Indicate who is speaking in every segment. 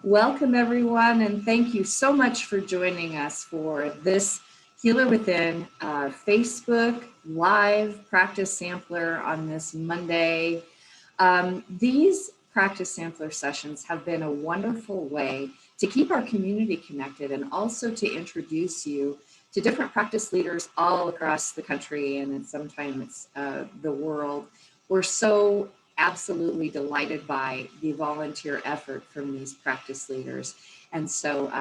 Speaker 1: Welcome, everyone, and thank you so much for joining us for this Healer Within Facebook Live Practice Sampler on this Monday. These practice sampler sessions have been a wonderful way to keep our community connected and also to introduce you to different practice leaders all across the country and sometimes the world. We're so absolutely delighted by the volunteer effort from these practice leaders. And so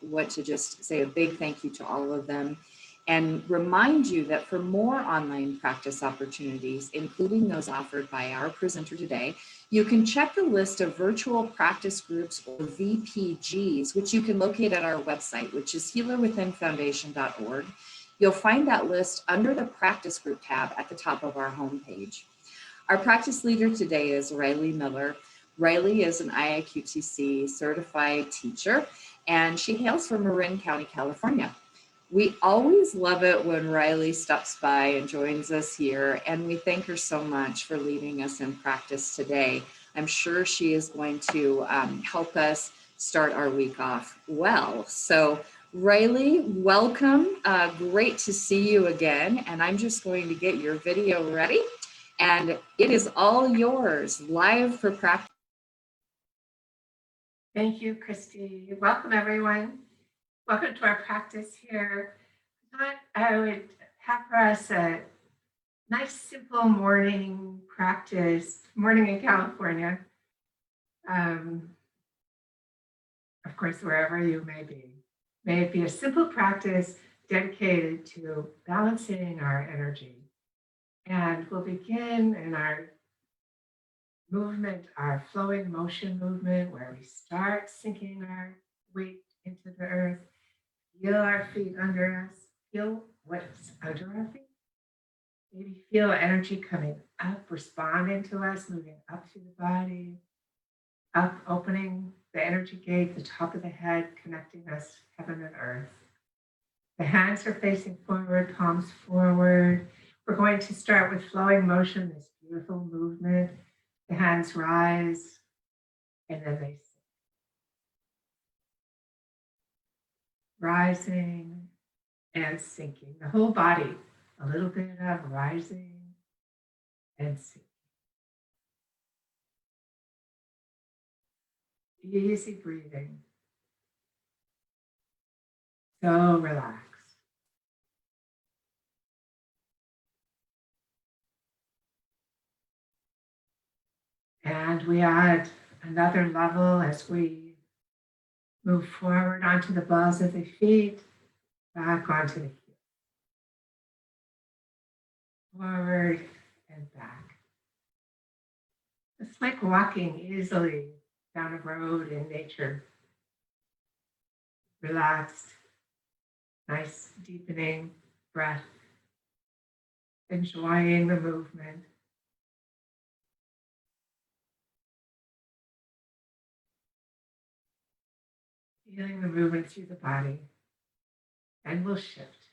Speaker 1: want to just say a big thank you to all of them and remind you that for more online practice opportunities, including those offered by our presenter today, you can check the list of virtual practice groups or VPGs, which you can locate at our website, which is healerwithinfoundation.org. You'll find that list under the practice group tab at the top of our homepage. Our practice leader today is Riley Miller. Riley is an IIQTC certified teacher, and she hails from Marin County, California. We always love it when Riley stops by and joins us here, and we thank her so much for leading us in practice today. I'm sure she is going to help us start our week off well. So Riley, welcome. Great to see you again, and I'm just going to get your video ready. And it is all yours, live for practice.
Speaker 2: Thank you, Christy. Welcome, everyone. Welcome to our practice here. I would have for us a nice, simple morning practice, morning in California. Of course, wherever you may be. May it be a simple practice dedicated to balancing our energy. And we'll begin in our movement, our flowing motion movement, where we start sinking our weight into the earth, feel our feet under us, feel what's under our feet. Maybe feel energy coming up, responding to us, moving up through the body, up, opening the energy gate, the top of the head, connecting us, heaven and earth. The hands are facing forward, palms forward. We're going to start with flowing motion, this beautiful movement. The hands rise and then they sink. Rising and sinking. The whole body, a little bit of rising and sinking. Easy breathing. So relaxed. And we add another level as we move forward onto the balls of the feet, back onto the heels. Forward and back. It's like walking easily down a road in nature. Relaxed, nice deepening breath, enjoying the movement. Feeling the movement through the body, and we'll shift.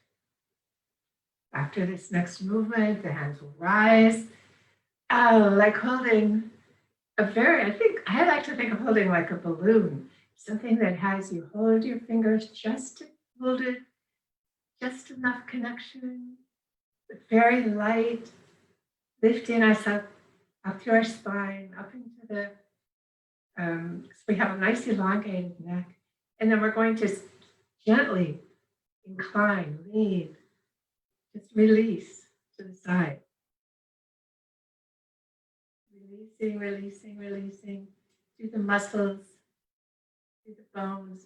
Speaker 2: After this next movement, the hands will rise, like holding I like to think of holding like a balloon, something that has you hold your fingers just to hold it, just enough connection, but very light, lifting us up through our spine, up into the, so we have a nice elongated neck. And then we're going to gently incline, lean, just release to the side. Releasing, releasing, releasing through the muscles, through the bones,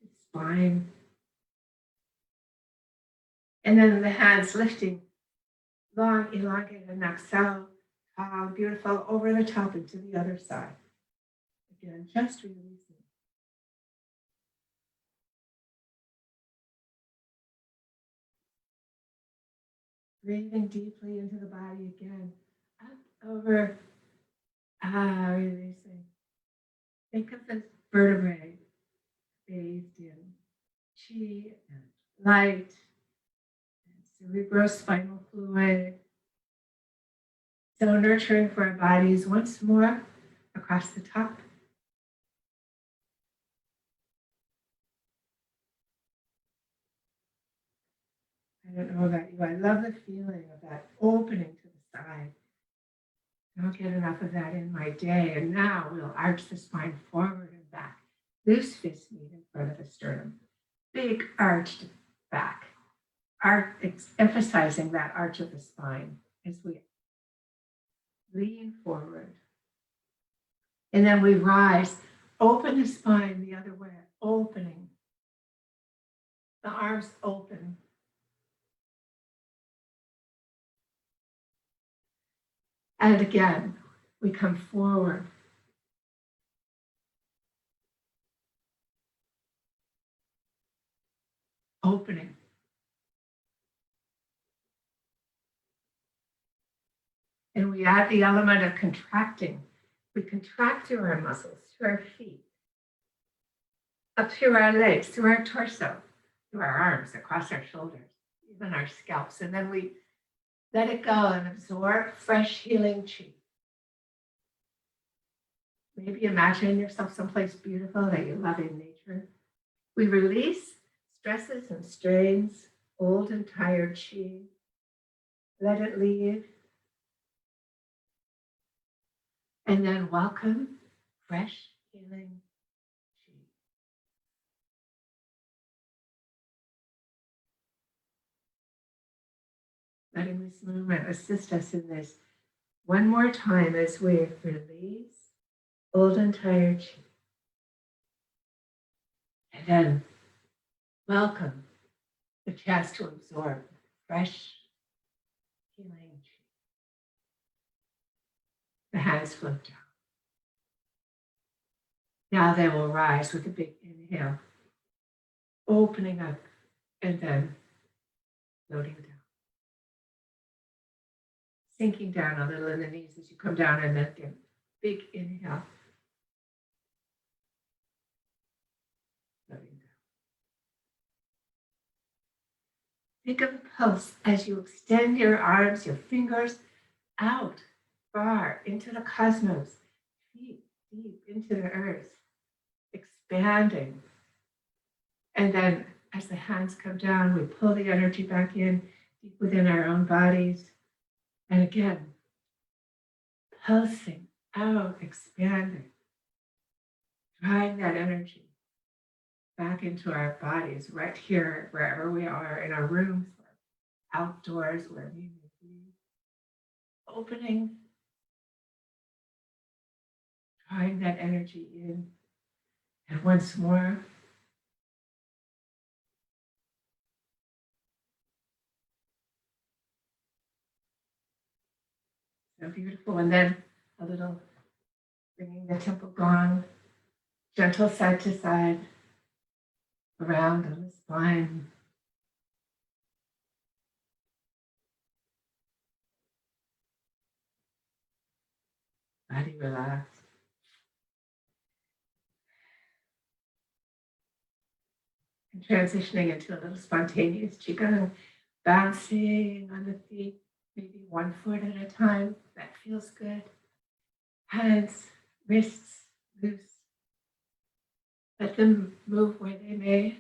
Speaker 2: through the spine. And then the hands lifting, long, elongated neck, so beautiful, over the top into the other side. Again, just releasing. Breathing deeply into the body again, up, over, releasing. Think of the vertebrae bathed in chi and light, and cerebrospinal fluid. So nurturing for our bodies once more across the top. I don't know about you. I love the feeling of that opening to the side. I don't get enough of that in my day. And now we'll arch the spine forward and back. Loose fists meet in front of the sternum. Big arched back. Emphasizing that arch of the spine as we lean forward. And then we rise, open the spine the other way, opening. The arms open. And again, we come forward. Opening. And we add the element of contracting. We contract through our muscles, through our feet, up through our legs, through our torso, through our arms, across our shoulders, even our scalps. And then we let it go and absorb fresh healing chi. Maybe imagine yourself someplace beautiful that you love in nature. We release stresses and strains, old and tired chi. Let it leave. And then welcome fresh healing chi. Letting this movement assist us in this one more time as we release old and tired chi. And then welcome the chance to absorb fresh healing chi. The hands float down. Now they will rise with a big inhale, opening up and then floating down. Sinking down a little in the knees as you come down, and then again, big inhale. Floating down. Think of a pulse as you extend your arms, your fingers out far into the cosmos, deep, deep into the earth, expanding. And then as the hands come down, we pull the energy back in deep within our own bodies. And again, pulsing out, expanding, drawing that energy back into our bodies, right here, wherever we are, in our rooms, or outdoors, wherever you may be. Opening, drawing that energy in. And once more, so beautiful. And then a little bringing the temple gong, gentle side to side, around on the spine. Body relaxed. And transitioning into a little spontaneous qigong, bouncing on the feet, maybe 1 foot at a time. That feels good. Hands, wrists loose. Let them move where they may.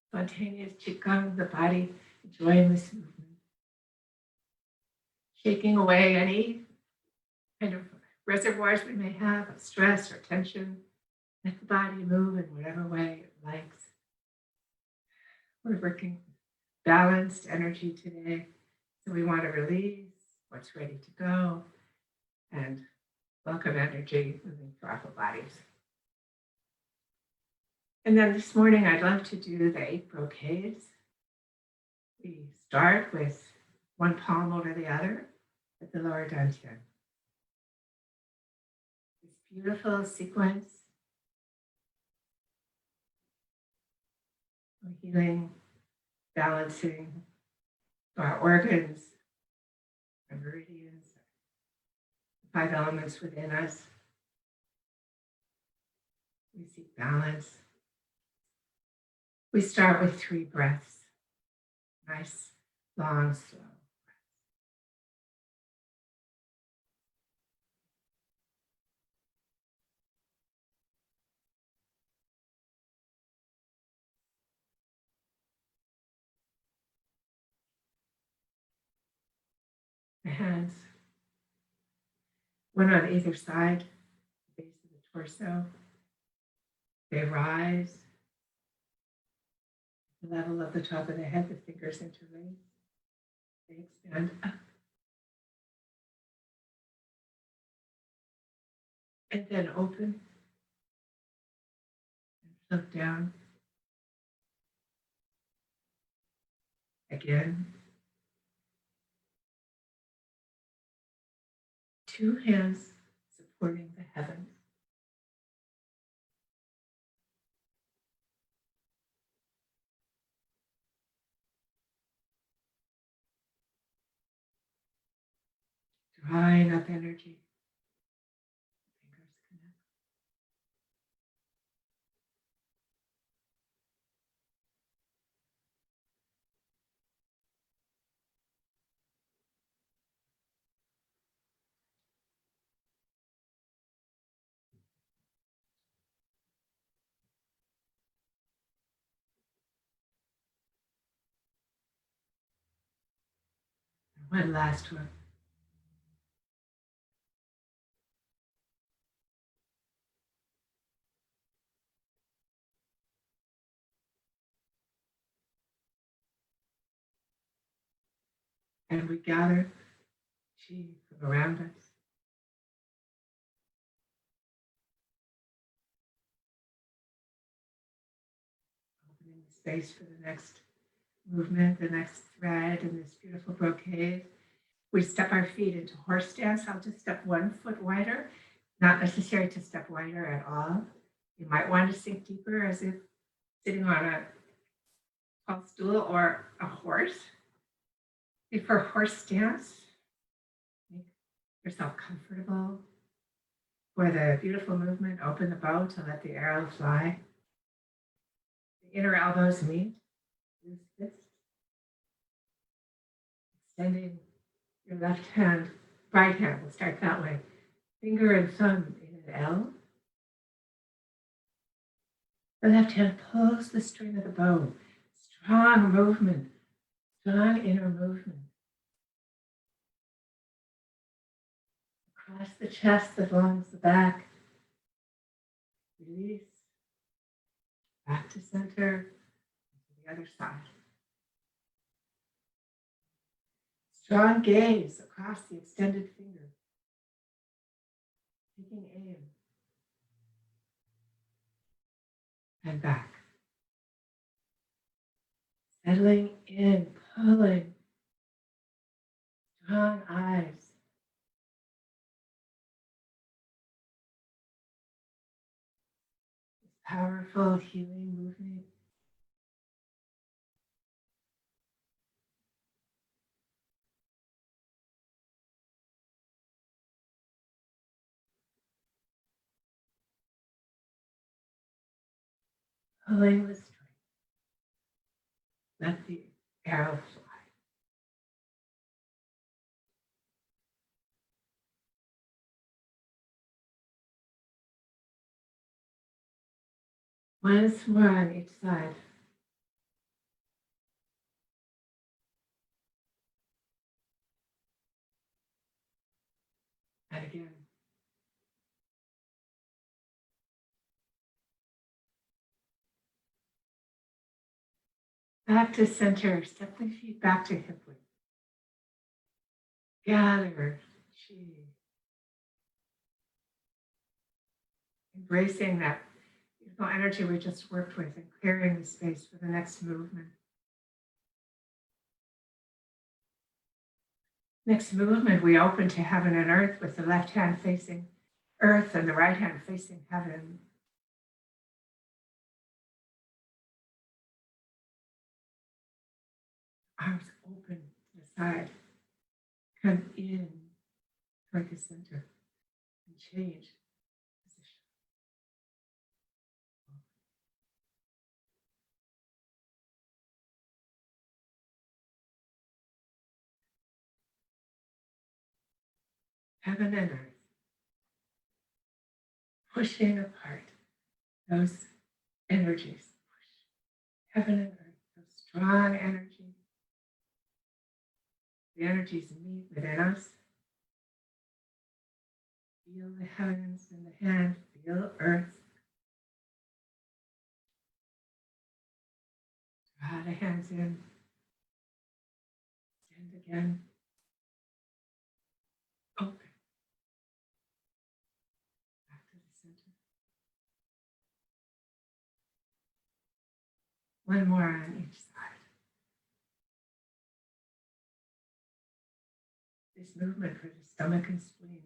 Speaker 2: Spontaneous qigong, the body enjoying this movement. Shaking away any kind of reservoirs we may have of stress or tension. Let the body move in whatever way it likes. We're working balanced energy today. So we want to release what's ready to go and welcome energy moving through our whole bodies. And then this morning, I'd love to do the 8 brocades. We start with one palm over the other at the lower dantian. This beautiful sequence of healing, balancing our organs, our meridians, the 5 elements within us. We seek balance. We start with 3 breaths. Nice, long, slow breaths. the hands, one on either side, the base of the torso. They rise at the level of the top of the head, the fingers interlace. They expand up. And then open and look down. Again. Two hands supporting the heavens. Drawing up energy. Fingers connect. And one last one. And we gather chi from around us. Opening the space for the next movement, the next thread in this beautiful brocade. We step our feet into horse stance. I'll just step 1 foot wider. Not necessary to step wider at all. You might want to sink deeper as if sitting on a tall stool or a horse. For horse stance, make yourself comfortable. For the beautiful movement, open the bow to let the arrow fly. The inner elbows meet, loose fist. Extending your left hand, right hand, we'll start that way. Finger and thumb in an L. The left hand pulls the string of the bow. Strong movement, strong inner movement. Across the chest that longs the back. Release. Back to center, to the other side. Strong gaze across the extended finger. Taking aim. And back. Settling in, pulling. Strong eyes. Powerful healing movement. Pulling with strength. Let the arrow fly. Once more on each side. And again. Back to center. Step the feet back to hip width. Gather chi. Embracing that beautiful energy we just worked with and clearing the space for the next movement. Next movement, we open to heaven and earth with the left hand facing earth and the right hand facing heaven. Arms open to the side. Come in toward the center and change position. Heaven and earth, pushing apart those energies. Heaven and earth, those strong energies. the energies meet within us. Feel the heavens in the hand, feel earth. Draw the hands in, extend again, open, back to the center. One more on each side. This movement for the stomach and spleen.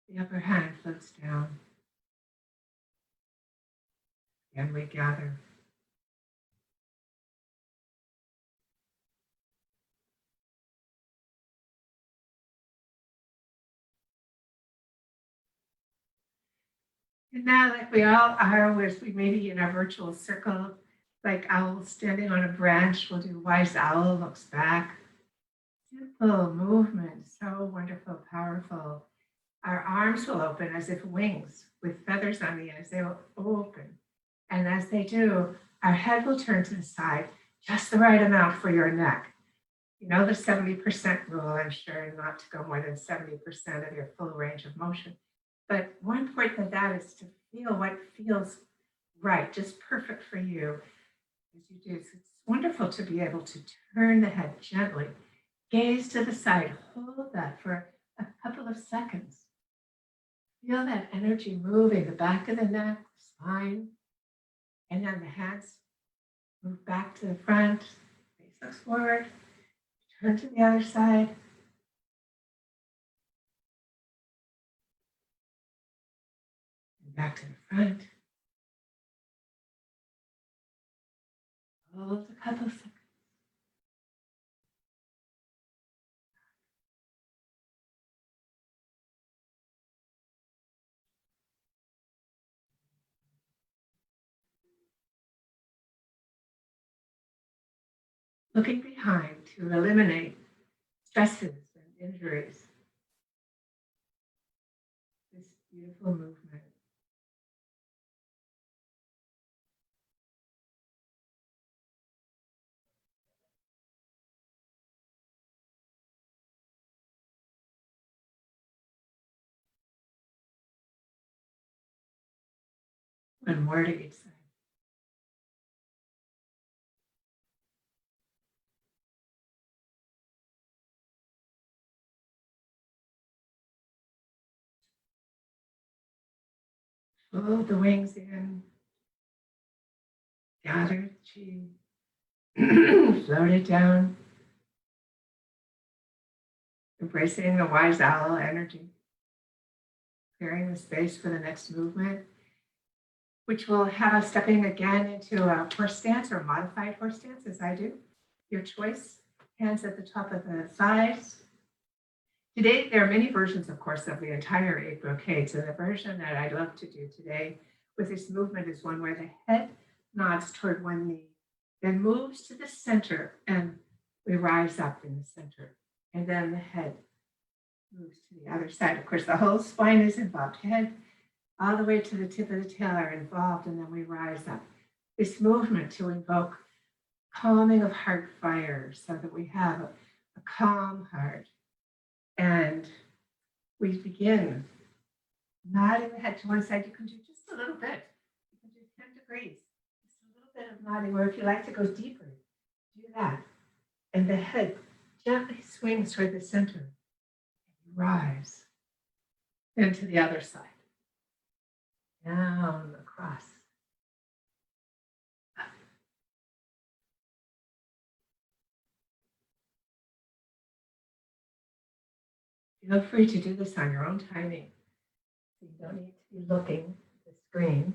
Speaker 2: The upper hand floats down. And we gather. And now, like we all are, as we maybe in our virtual circle, like owls standing on a branch, we'll do wise owl looks back. Simple movement, so wonderful, powerful. Our arms will open as if wings with feathers on the ends. They will open. And as they do, our head will turn to the side, just the right amount for your neck. You know the 70% rule, I'm sure, not to go more than 70% of your full range of motion. But more important than that is to feel what feels right, just perfect for you as you do. So it's wonderful to be able to turn the head gently, gaze to the side, hold that for a couple of seconds. Feel that energy moving the back of the neck, the spine, and then the hands move back to the front, face looks forward, turn to the other side. And back to the front. Hold a couple seconds. Looking behind to eliminate stresses and injuries. This beautiful movement. One more to each side. Fold the wings in. Gather chi. Float it down. Embracing the wise owl energy. Clearing the space for the next movement, which will have us stepping again into a horse stance or a modified horse stance, as I do. Your choice. Hands at the top of the thighs. Today, there are many versions, of course, of the entire 8 brocades. And the version that I'd love to do today with this movement is one where the head nods toward one knee, then moves to the center, and we rise up in the center. And then the head moves to the other side. Of course, the whole spine is involved. Head all the way to the tip of the tail are involved, and then we rise up. This movement to invoke calming of heart fire so that we have a calm heart. And we begin nodding the head to one side. You can do just a little bit. You can do 10 degrees. Just a little bit of nodding, or if you like to go deeper, do that. And the head gently swings toward the center. And rise. Then to the other side. Down, across. Up. Feel free to do this on your own timing. You don't need to be looking at the screen.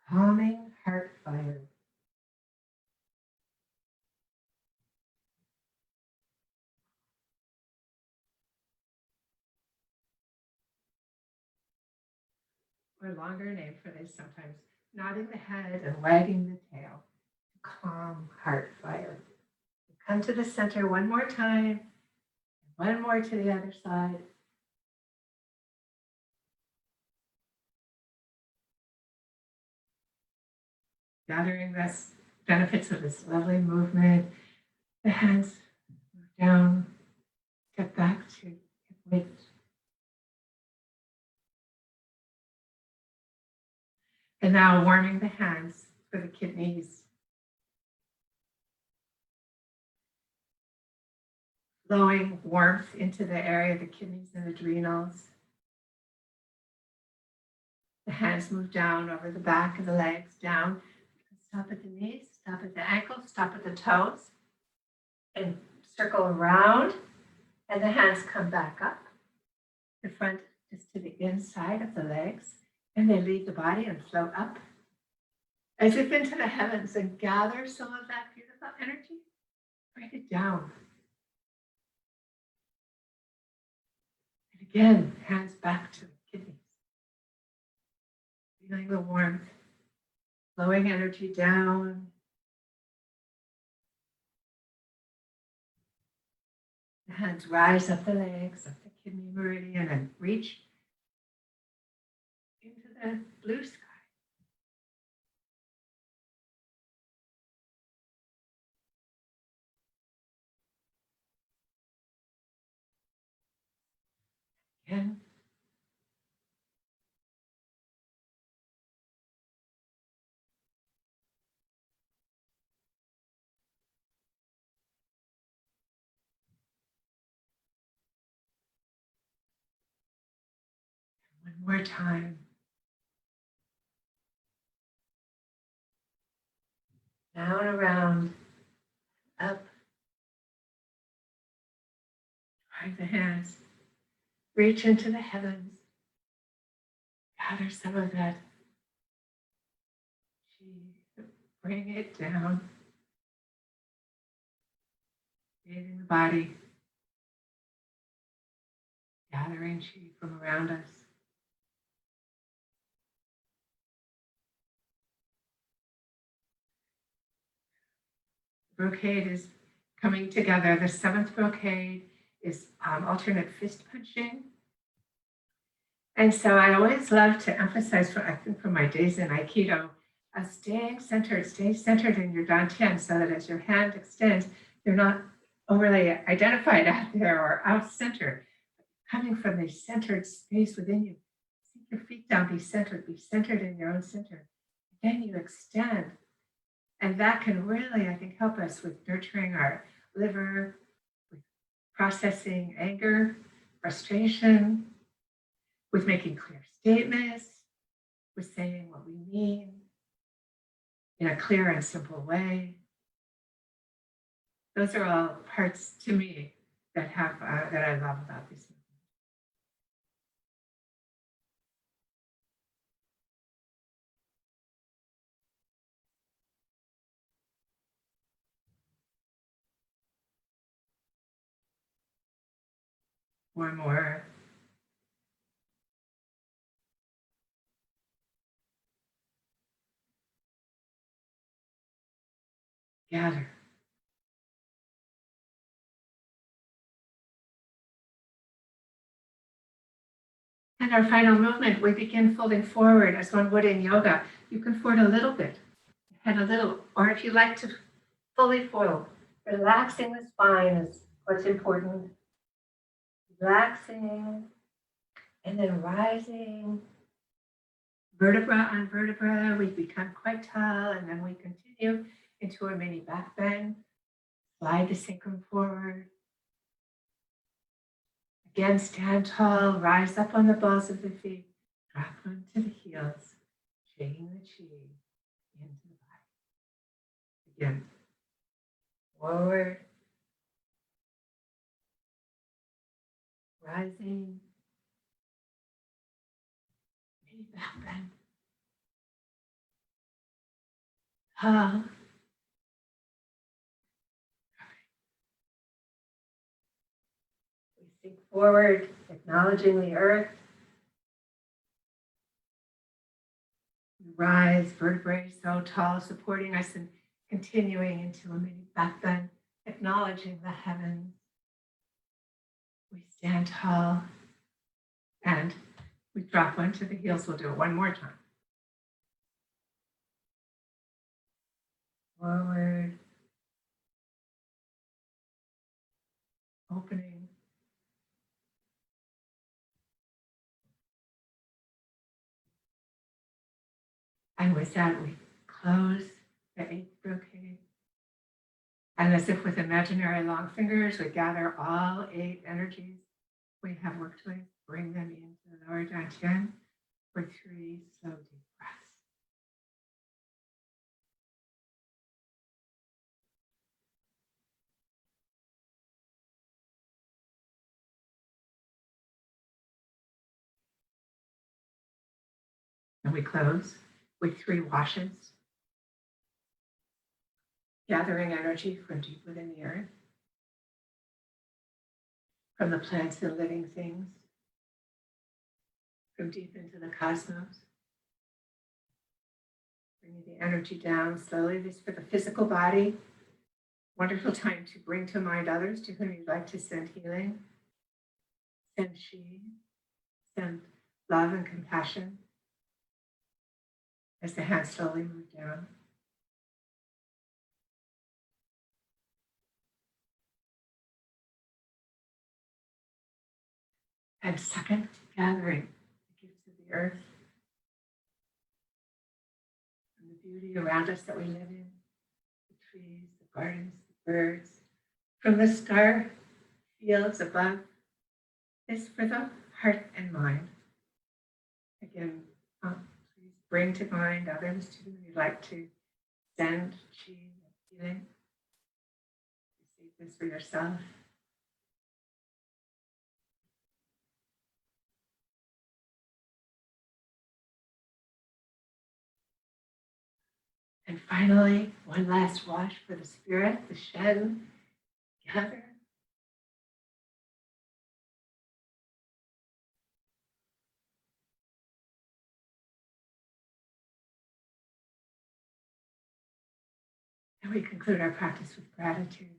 Speaker 2: Calming heart fire. or longer name for this sometimes, nodding the head and wagging the tail. Calm heart fire. Come to the center one more time, one more to the other side. Gathering the benefits of this lovely movement. The hands move down, step back to hip width. And now warming the hands for the kidneys. Flowing warmth into the area of the kidneys and adrenals. The hands move down over the back of the legs, down. Stop at the knees, stop at the ankles, stop at the toes, and circle around. And the hands come back up. The front is to the inside of the legs, and they leave the body and float up as if into the heavens and gather some of that beautiful energy. Bring it down. And again, hands back to the kidneys. Feeling the warmth, flowing energy down. The hands rise up the legs, up the kidney meridian, and reach into the blue sky. Again. One more time. Down, around, up. Drive the hands. Reach into the heavens. Gather some of that chi. Bring it down. Bathing the body. Gathering chi from around us. Brocade is coming together. The seventh brocade is alternate fist punching. And so I always love to emphasize, I think for my days in Aikido, staying centered, stay centered in your dantian so that as your hand extends, you're not overly identified out there or out center. Coming from the centered space within you, sink your feet down, be centered in your own center. Then you extend. And that can really, I think, help us with nurturing our liver, with processing anger, frustration, with making clear statements, with saying what we mean in a clear and simple way. Those are all parts to me that have that I love about this movement. One more. Gather. And our final movement, we begin folding forward as one would in yoga. You can fold a little bit, head a little, or if you like to fully fold, relaxing the spine is what's important. Relaxing and then rising. Vertebra on vertebra, we become quite tall and then we continue into a mini back bend. Slide the sacrum forward. Again, stand tall, rise up on the balls of the feet, drop onto the heels, taking the chi into the body. Again, forward, rising, mini back bend, tall. We sink forward, acknowledging the earth. rise, vertebrae so tall, supporting us and continuing into a mini back bend, acknowledging the heavens. We stand tall and we drop one to the heels. We'll do it one more time. Forward. Opening. And with that, we close the eighth brocade. And as if with imaginary long fingers, we gather all 8 energies we have worked with, bring them into the lower dantian for 3 slow deep breaths. And we close with 3 washes, gathering energy from deep within the earth, from the plants and living things, from deep into the cosmos. Bringing the energy down slowly. This for the physical body. Wonderful time to bring to mind others to whom you'd like to send healing. Send chi, send love and compassion as the hands slowly move down. And second, gathering the gifts of the earth and the beauty around us that we live in, the trees, the gardens, the birds, from the star fields above. This for the heart and mind. Again, please bring to mind others to whom you'd like to send chi and healing. Receive this for yourself. And finally, one last wash for the spirit, the Shen. Gather. And we conclude our practice with gratitude.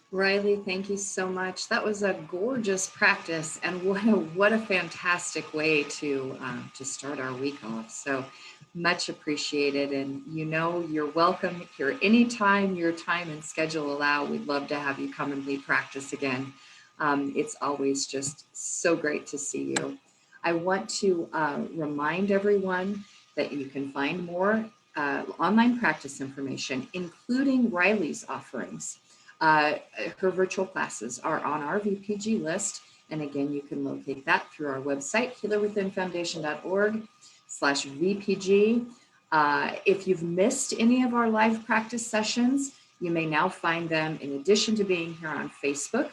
Speaker 1: Riley, thank you so much. That was a gorgeous practice, and what a fantastic way to start our week off. So much appreciated, and you know you're welcome here anytime your time and schedule allow. We'd love to have you come and lead practice again. It's always just so great to see you. I want to remind everyone that you can find more online practice information, including Riley's offerings. Her virtual classes are on our VPG list. And again, you can locate that through our website, healerwithinfoundation.org/VPG. If you've missed any of our live practice sessions, you may now find them in addition to being here on Facebook.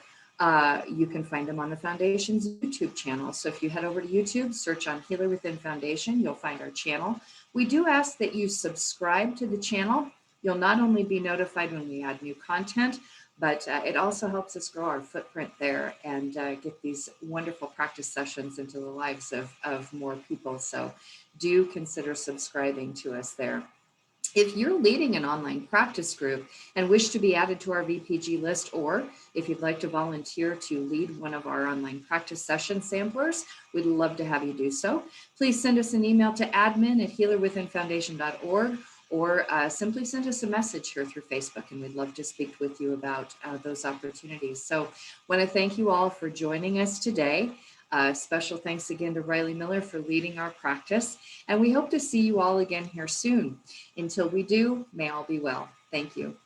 Speaker 1: You can find them on the Foundation's YouTube channel. So if you head over to YouTube, search on Healer Within Foundation, you'll find our channel. We do ask that you subscribe to the channel. You'll not only be notified when we add new content, but it also helps us grow our footprint there and get these wonderful practice sessions into the lives of more people. So do consider subscribing to us there. If you're leading an online practice group and wish to be added to our VPG list, or if you'd like to volunteer to lead one of our online practice session samplers, we'd love to have you do so. Please send us an email to admin@healerwithinfoundation.org, or simply send us a message here through Facebook, and we'd love to speak with you about those opportunities. So I want to thank you all for joining us today. Special thanks again to Riley Miller for leading our practice, and we hope to see you all again here soon. Until we do, may all be well. Thank you.